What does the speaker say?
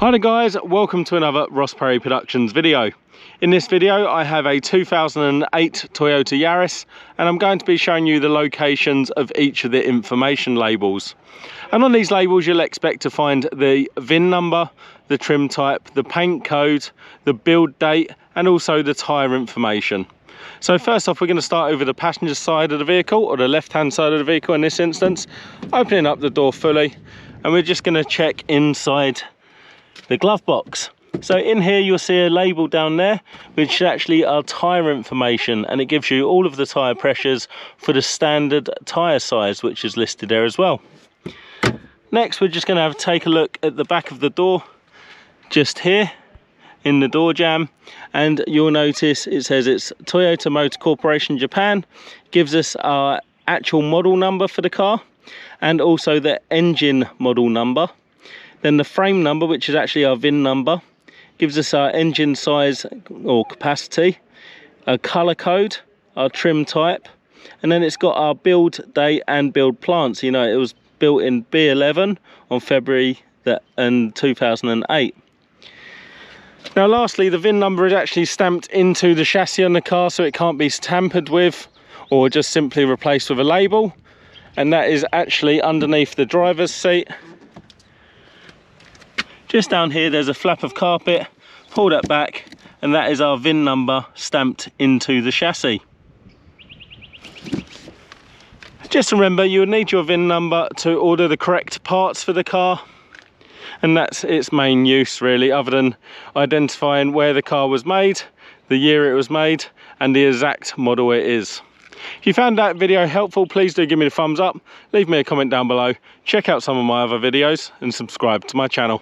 Hi there guys, welcome to another Ross Perry Productions video. In this video I have a 2008 Toyota Yaris and I'm going to be showing you the locations of each of the information labels. And on these labels you'll expect to find the VIN number, the trim type, the paint code, the build date and also the tyre information. So first off we're going to start over the passenger side of the vehicle, or the left hand side of the vehicle in this instance, opening up the door fully, and we're just going to check inside the glove box. So in here you'll see a label down there which is actually our tyre information, and it gives you all of the tyre pressures for the standard tyre size which is listed there as well. Next we're just going to take a look at the back of the door just here in the door jamb, and you'll notice it says it's Toyota Motor Corporation Japan. Gives us our actual model number for the car and also the engine model number. Then the frame number, which is actually our VIN number, gives us our engine size or capacity, a colour code, our trim type, and then it's got our build date and build plant. So you know it was built in B11 on February 2008. Now lastly, the VIN number is actually stamped into the chassis on the car, so it can't be tampered with or just simply replaced with a label, and that is actually underneath the driver's seat. Just down here there's a flap of carpet, pull that back, and that is our VIN number stamped into the chassis. Just remember you'll need your VIN number to order the correct parts for the car, and that's its main use really, other than identifying where the car was made, the year it was made, and the exact model it is. If you found that video helpful, please do give me a thumbs up, leave me a comment down below, check out some of my other videos and subscribe to my channel.